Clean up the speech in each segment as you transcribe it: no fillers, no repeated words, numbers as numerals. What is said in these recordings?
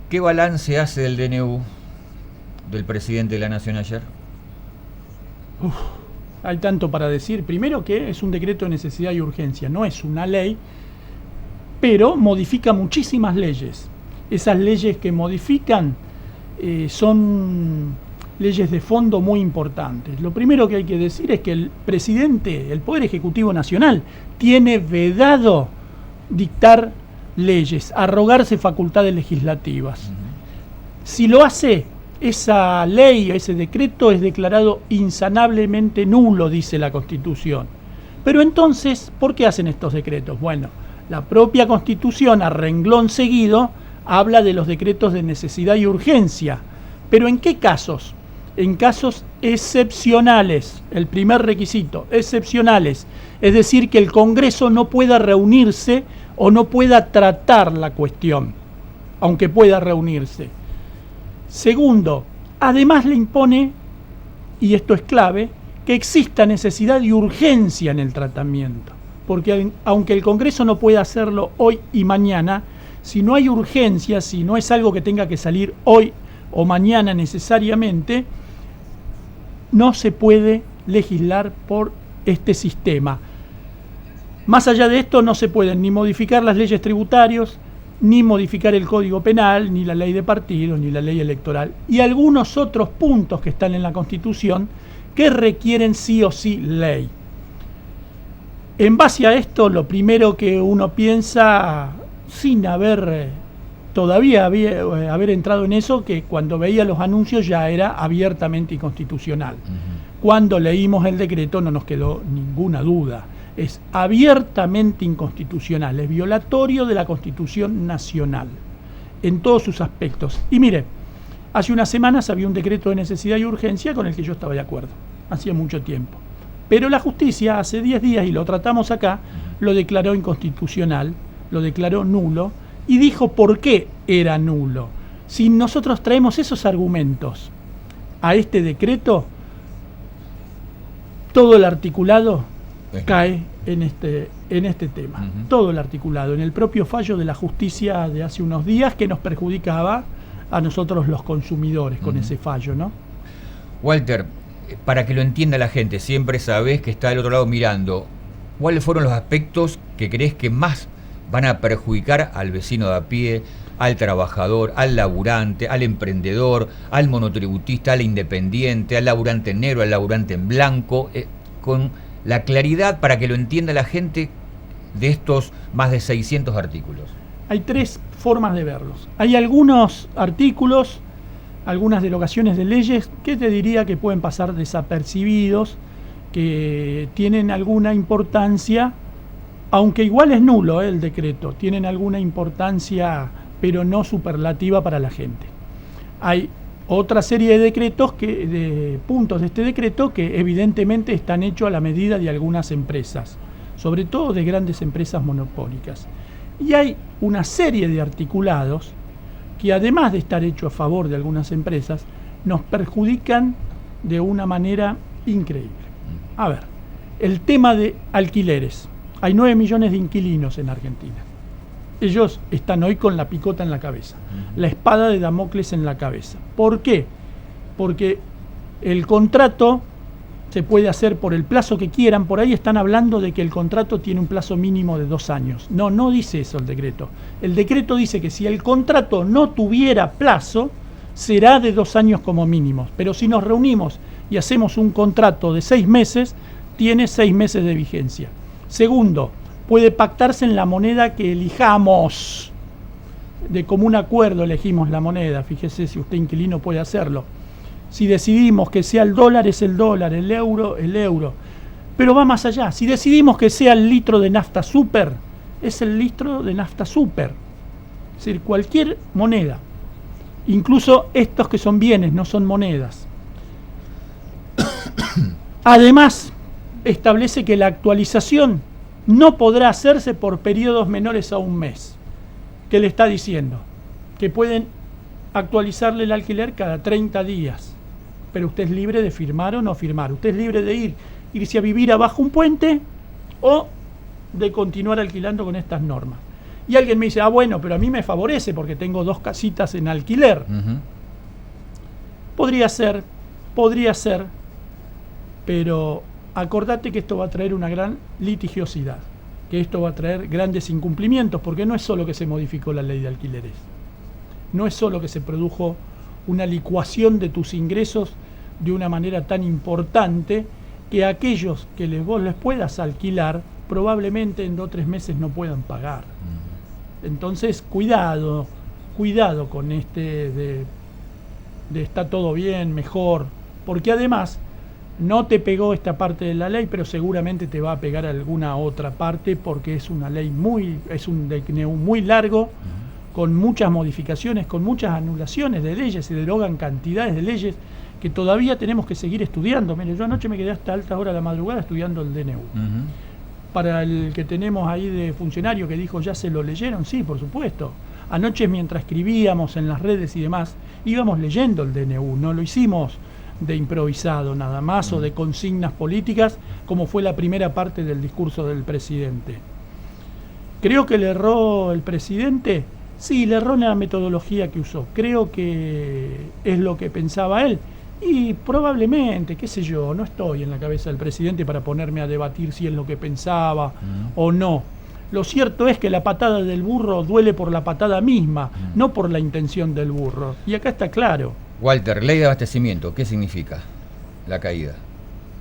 ¿Qué balance hace del DNU del presidente de la Nación ayer? Hay tanto para decir. Primero que es un decreto de necesidad y urgencia, no es una ley, pero modifica muchísimas leyes. Esas leyes que modifican son leyes de fondo muy importantes. Lo primero que hay que decir es que el presidente, el Poder Ejecutivo Nacional, tiene vedado dictar leyes, arrogarse facultades legislativas. Si lo hace, esa ley, ese decreto es declarado insanablemente nulo, dice la Constitución. Pero entonces, ¿por qué hacen estos decretos? Bueno, la propia Constitución, a renglón seguido, habla de los decretos de necesidad y urgencia. ¿Pero en qué casos? En casos excepcionales, el primer requisito, excepcionales. Es decir, que el Congreso no pueda reunirse o no pueda tratar la cuestión, aunque pueda reunirse. Segundo, además le impone, y esto es clave, que exista necesidad y urgencia en el tratamiento. Porque aunque el Congreso no pueda hacerlo hoy y mañana, si no hay urgencia, si no es algo que tenga que salir hoy o mañana necesariamente, no se puede legislar por este sistema. Más allá de esto, no se pueden ni modificar las leyes tributarias, ni modificar el Código Penal, ni la ley de partidos, ni la ley electoral, y algunos otros puntos que están en la Constitución que requieren sí o sí ley. En base a esto, lo primero que uno piensa, sin haber todavía haber entrado en eso, que cuando veía los anuncios ya era abiertamente inconstitucional. Cuando leímos el decreto no nos quedó ninguna duda. Es abiertamente inconstitucional, es violatorio de la Constitución Nacional, en todos sus aspectos. Y mire, hace unas semanas había un decreto de necesidad y urgencia con el que yo estaba de acuerdo, hacía mucho tiempo. Pero la justicia hace 10 días, y lo tratamos acá, lo declaró inconstitucional, lo declaró nulo, y dijo por qué era nulo. Si nosotros traemos esos argumentos a este decreto, todo el articulado cae en este tema. Todo el articulado, en el propio fallo de la justicia de hace unos días, que nos perjudicaba a nosotros los consumidores con ese fallo, ¿no? Walter, para que lo entienda la gente, siempre sabés que está del otro lado mirando, ¿cuáles fueron los aspectos que crees que más van a perjudicar al vecino de a pie, al trabajador, al laburante, al emprendedor, al monotributista, al independiente, al laburante en negro, al laburante en blanco, con la claridad para que lo entienda la gente de estos más de 600 artículos? Hay tres formas de verlos. Hay algunos artículos, algunas derogaciones de leyes que te diría que pueden pasar desapercibidos, que tienen alguna importancia, aunque igual es nulo el decreto, tienen alguna importancia, pero no superlativa para la gente. Hay otra serie de decretos, de puntos de este decreto, que evidentemente están hechos a la medida de algunas empresas, sobre todo de grandes empresas monopólicas. Y hay una serie de articulados que, además de estar hechos a favor de algunas empresas, nos perjudican de una manera increíble. A ver, el tema de alquileres. Hay 9 millones de inquilinos en Argentina. Ellos están hoy con la picota en la cabeza, la espada de Damocles en la cabeza. ¿Por qué? Porque el contrato se puede hacer por el plazo que quieran. Por ahí están hablando de que el contrato tiene un plazo mínimo de 2 años. No, no dice eso el decreto. El decreto dice que si el contrato no tuviera plazo, será de 2 años como mínimo. Pero si nos reunimos y hacemos un contrato de 6 meses, tiene 6 meses de vigencia. Segundo, puede pactarse en la moneda que elijamos. De común acuerdo elegimos la moneda. Fíjese, si usted inquilino puede hacerlo. Si decidimos que sea el dólar, es el dólar, el euro, el euro. Pero va más allá. Si decidimos que sea el litro de nafta super, es el litro de nafta super. Es decir, cualquier moneda. Incluso estos que son bienes, no son monedas. Además, establece que la actualización no podrá hacerse por periodos menores a un mes. ¿Qué le está diciendo? Que pueden actualizarle el alquiler cada 30 días. Pero usted es libre de firmar o no firmar. Usted es libre de irse a vivir abajo un puente o de continuar alquilando con estas normas. Y alguien me dice, bueno, pero a mí me favorece porque tengo 2 casitas en alquiler. Podría ser, pero acordate que esto va a traer una gran litigiosidad, que esto va a traer grandes incumplimientos, porque no es solo que se modificó la ley de alquileres, no es solo que se produjo una licuación de tus ingresos de una manera tan importante que aquellos que vos les puedas alquilar probablemente en 2 o 3 meses no puedan pagar. Entonces cuidado con de está todo bien, mejor, porque además no te pegó esta parte de la ley, pero seguramente te va a pegar alguna otra parte, porque es una ley es un DNU muy largo, con muchas modificaciones, con muchas anulaciones de leyes, se derogan cantidades de leyes que todavía tenemos que seguir estudiando. Mire, yo anoche me quedé hasta altas horas de la madrugada estudiando el DNU. Para el que tenemos ahí de funcionario que dijo, ¿ya se lo leyeron? Sí, por supuesto. Anoche, mientras escribíamos en las redes y demás, íbamos leyendo el DNU, no lo hicimos de improvisado nada más o de consignas políticas, como fue la primera parte del discurso del presidente. ¿Creo que le erró el presidente? Sí, le erró en la metodología que usó. Creo que es lo que pensaba él. Y probablemente, qué sé yo, no estoy en la cabeza del presidente para ponerme a debatir si es lo que pensaba o no. Lo cierto es que la patada del burro duele por la patada misma, no por la intención del burro. Y acá está claro. Walter, ley de abastecimiento, ¿qué significa la caída?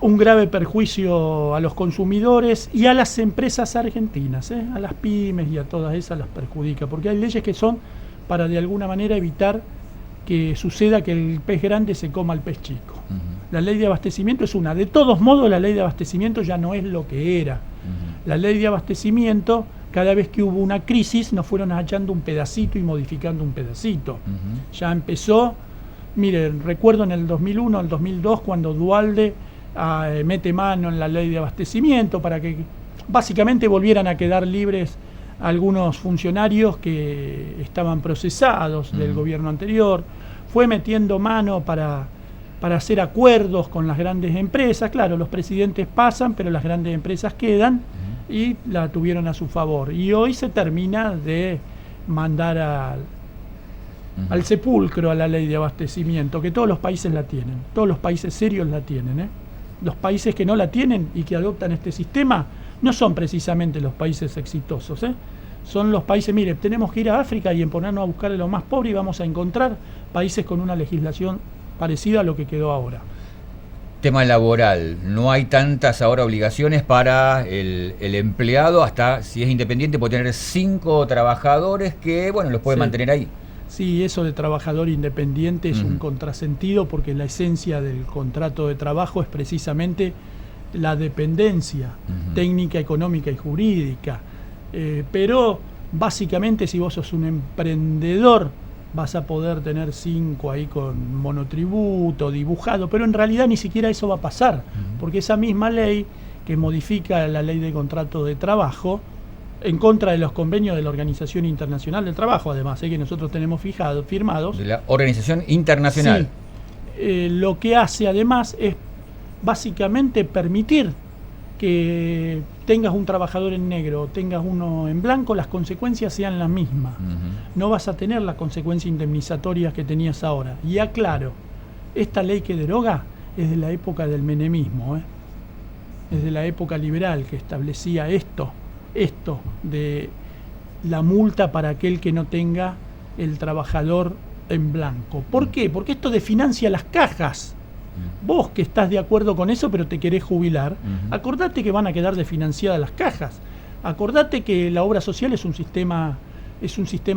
Un grave perjuicio a los consumidores y a las empresas argentinas, a las pymes y a todas esas las perjudica, porque hay leyes que son para de alguna manera evitar que suceda que el pez grande se coma al pez chico. La ley de abastecimiento es una. De todos modos, la ley de abastecimiento ya no es lo que era. La ley de abastecimiento, cada vez que hubo una crisis, nos fueron hallando un pedacito y modificando un pedacito. Ya empezó, miren, recuerdo en el 2001, el 2002, cuando Duhalde mete mano en la ley de abastecimiento para que básicamente volvieran a quedar libres algunos funcionarios que estaban procesados del gobierno anterior, fue metiendo mano para hacer acuerdos con las grandes empresas. Claro, los presidentes pasan, pero las grandes empresas quedan y la tuvieron a su favor. Y hoy se termina de mandar al sepulcro a la ley de abastecimiento, que todos los países la tienen, todos los países serios la tienen. Los países que no la tienen y que adoptan este sistema no son precisamente los países exitosos, son los países, mire, tenemos que ir a África y ponernos a buscar a los más pobres y vamos a encontrar países con una legislación parecida a lo que quedó ahora. Tema laboral, no hay tantas ahora obligaciones para el empleado, hasta si es independiente puede tener 5 trabajadores que, bueno, los puede mantener ahí. Sí, eso de trabajador independiente es un contrasentido, porque la esencia del contrato de trabajo es precisamente la dependencia técnica, económica y jurídica. Pero básicamente, si vos sos un emprendedor, vas a poder tener 5 ahí con monotributo, dibujado, pero en realidad ni siquiera eso va a pasar, porque esa misma ley que modifica la ley de contrato de trabajo, en contra de los convenios de la Organización Internacional del Trabajo, además, que nosotros tenemos firmados. De la Organización Internacional. Sí, lo que hace además es básicamente permitir que tengas un trabajador en negro o tengas uno en blanco, las consecuencias sean las mismas. No vas a tener las consecuencias indemnizatorias que tenías ahora. Y aclaro, esta ley que deroga es de la época del menemismo, es de la época liberal, que establecía esto de la multa para aquel que no tenga el trabajador en blanco. ¿Por qué? Porque esto desfinancia las cajas. Vos que estás de acuerdo con eso pero te querés jubilar, acordate que van a quedar desfinanciadas las cajas. Acordate que la obra social es un sistema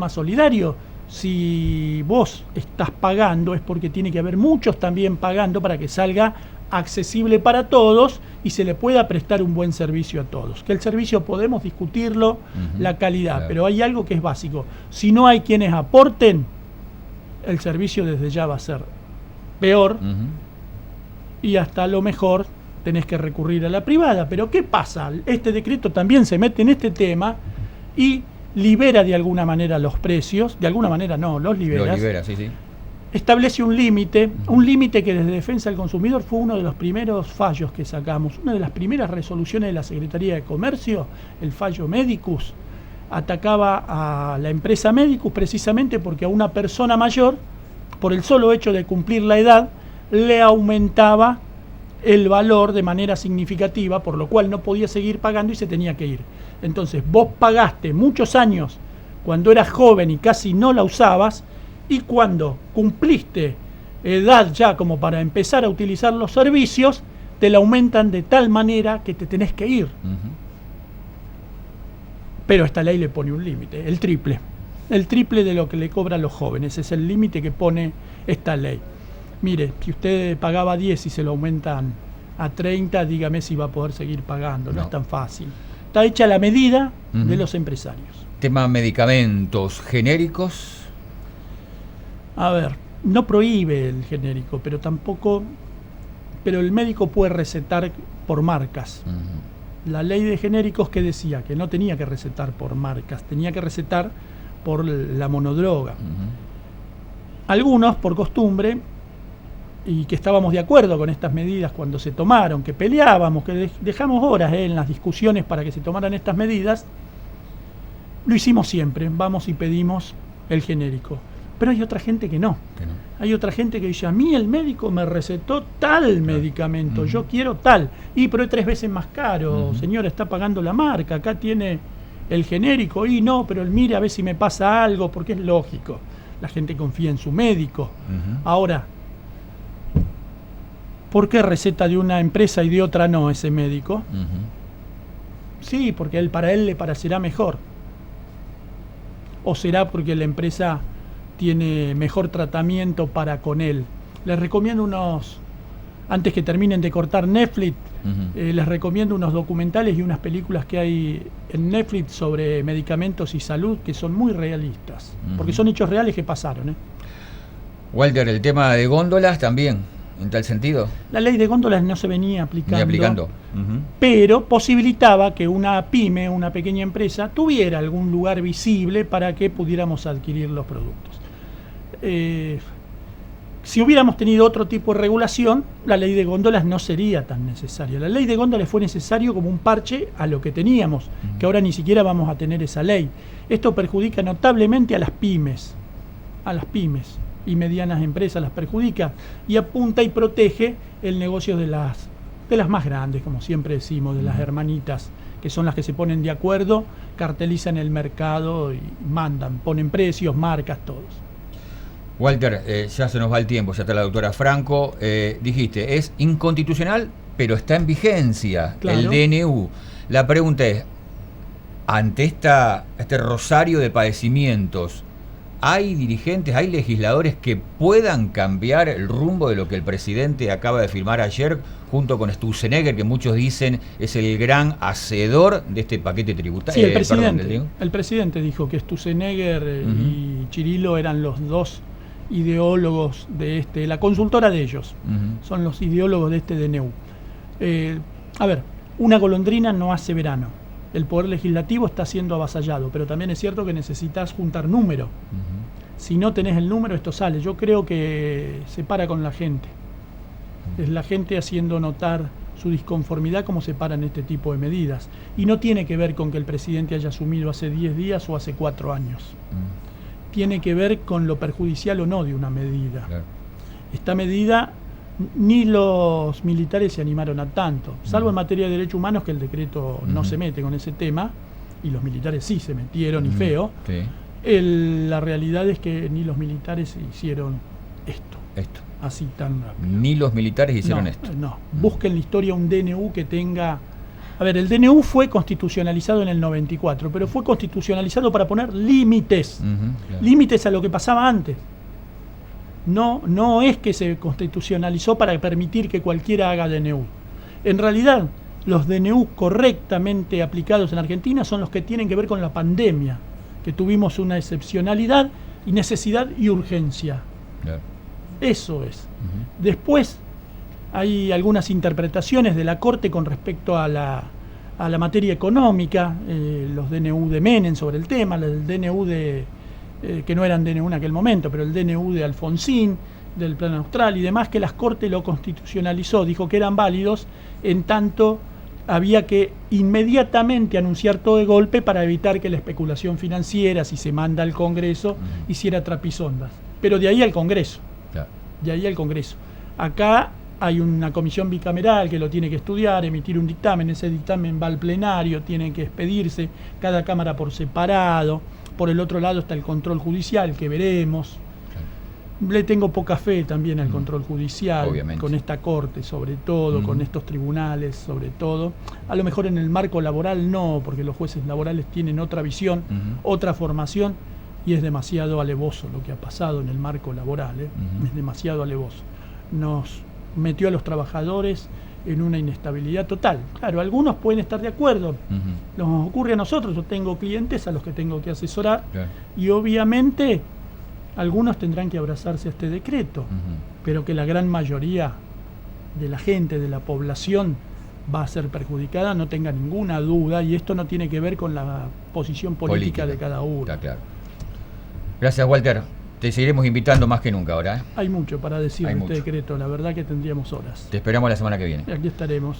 solidario. Si vos estás pagando es porque tiene que haber muchos también pagando para que salga accesible para todos y se le pueda prestar un buen servicio a todos. Que el servicio podemos discutirlo, la calidad, pero hay algo que es básico. Si no hay quienes aporten, el servicio desde ya va a ser peor y hasta a lo mejor tenés que recurrir a la privada. Pero ¿qué pasa? Este decreto también se mete en este tema y libera de alguna manera los precios, de alguna manera no, los libera, sí. Establece un límite que desde Defensa del Consumidor fue uno de los primeros fallos que sacamos, una de las primeras resoluciones de la Secretaría de Comercio, el fallo Medicus, atacaba a la empresa Medicus precisamente porque a una persona mayor, por el solo hecho de cumplir la edad, le aumentaba el valor de manera significativa, por lo cual no podía seguir pagando y se tenía que ir. Entonces vos pagaste muchos años cuando eras joven y casi no la usabas, y cuando cumpliste edad ya como para empezar a utilizar los servicios, te la aumentan de tal manera que te tenés que ir. Pero esta ley le pone un límite, el triple de lo que le cobran los jóvenes, es el límite que pone esta ley. Mire, si usted pagaba 10 y se lo aumentan a 30, dígame si va a poder seguir pagando, no es tan fácil. Está hecha la medida de los empresarios. Tema medicamentos genéricos. A ver, no prohíbe el genérico, pero el médico puede recetar por marcas. La ley de genéricos que decía que no tenía que recetar por marcas, tenía que recetar por la monodroga. Algunos, por costumbre, y que estábamos de acuerdo con estas medidas cuando se tomaron, que peleábamos, que dejamos horas en las discusiones para que se tomaran estas medidas, lo hicimos siempre, vamos y pedimos el genérico. Pero hay otra gente que no. Hay otra gente que dice, a mí el médico me recetó tal medicamento, yo quiero tal, pero es 3 veces más caro, señora, está pagando la marca, acá tiene el genérico, y no, pero mire a ver si me pasa algo, porque es lógico, la gente confía en su médico. Ahora, ¿por qué receta de una empresa y de otra no ese médico? Sí, porque para él le parecerá mejor. O será porque la empresa tiene mejor tratamiento para con él. Les recomiendo antes que terminen de cortar Netflix, les recomiendo unos documentales y unas películas que hay en Netflix sobre medicamentos y salud que son muy realistas, porque son hechos reales que pasaron. Walter, el tema de góndolas también, en tal sentido. La ley de góndolas no se venía aplicando. Pero posibilitaba que una pyme, una pequeña empresa, tuviera algún lugar visible para que pudiéramos adquirir los productos. Si hubiéramos tenido otro tipo de regulación, la ley de góndolas no sería tan necesaria. La ley de góndolas fue necesario como un parche a lo que teníamos, que ahora ni siquiera vamos a tener esa ley. Esto perjudica notablemente a las pymes y medianas empresas, las perjudica y apunta y protege el negocio de las más grandes, como siempre decimos, de las hermanitas, que son las que se ponen de acuerdo, cartelizan el mercado y mandan, ponen precios, marcas, todos. Walter, ya se nos va el tiempo, ya está la doctora Franco. Dijiste, es inconstitucional, pero está en vigencia, claro, el DNU. La pregunta es, ante este rosario de padecimientos, ¿hay dirigentes, hay legisladores que puedan cambiar el rumbo de lo que el presidente acaba de firmar ayer junto con Sturzenegger, que muchos dicen es el gran hacedor de este paquete tributario? Sí, el presidente dijo que Sturzenegger y Chirilo eran los dos ideólogos de la consultora de ellos, son los ideólogos de este DNU. A ver, una golondrina no hace verano. El poder legislativo está siendo avasallado, pero también es cierto que necesitas juntar número. Si no tenés el número, esto sale. Yo creo que se para con la gente. Es la gente haciendo notar su disconformidad como se paran este tipo de medidas. Y no tiene que ver con que el presidente haya asumido hace 10 días o hace 4 años. Tiene que ver con lo perjudicial o no de una medida. Claro. Esta medida, ni los militares se animaron a tanto, salvo en materia de derechos humanos, que el decreto no se mete con ese tema, y los militares sí se metieron, y feo. Sí. La realidad es que ni los militares hicieron esto. Así tan rápido. Ni los militares hicieron esto. No, busquen la historia un DNU que tenga... A ver, el DNU fue constitucionalizado en el 94, pero fue constitucionalizado para poner límites. Claro. Límites a lo que pasaba antes. No es que se constitucionalizó para permitir que cualquiera haga DNU. En realidad, los DNU correctamente aplicados en Argentina son los que tienen que ver con la pandemia, que tuvimos una excepcionalidad y necesidad y urgencia. Claro. Eso es. Después hay algunas interpretaciones de la Corte con respecto a la materia económica, los DNU de Menem sobre el tema, el DNU que no eran DNU en aquel momento, pero el DNU de Alfonsín, del Plan Austral y demás, que la Corte lo constitucionalizó, dijo que eran válidos en tanto había que inmediatamente anunciar todo de golpe para evitar que la especulación financiera, si se manda al Congreso, hiciera trapisondas. Pero de ahí al Congreso. Claro. De ahí al Congreso. Acá hay una comisión bicameral que lo tiene que estudiar, emitir un dictamen, ese dictamen va al plenario, tiene que expedirse, cada cámara por separado. Por el otro lado está el control judicial, que veremos. Le tengo poca fe también al control judicial, obviamente, con esta corte sobre todo, con estos tribunales sobre todo. A lo mejor en el marco laboral no, porque los jueces laborales tienen otra visión, otra formación, y es demasiado alevoso lo que ha pasado en el marco laboral, es demasiado alevoso. Nos metió a los trabajadores en una inestabilidad total. Claro, algunos pueden estar de acuerdo, nos ocurre a nosotros, yo tengo clientes a los que tengo que asesorar, y obviamente algunos tendrán que abrazarse a este decreto, pero que la gran mayoría de la gente, de la población, va a ser perjudicada, no tenga ninguna duda, y esto no tiene que ver con la posición política de cada uno. Está claro. Gracias, Walter. Te seguiremos invitando más que nunca ahora, ¿eh? Hay mucho para decir Hay de este mucho. decreto, la verdad que tendríamos horas. Te esperamos la semana que viene. Y aquí estaremos.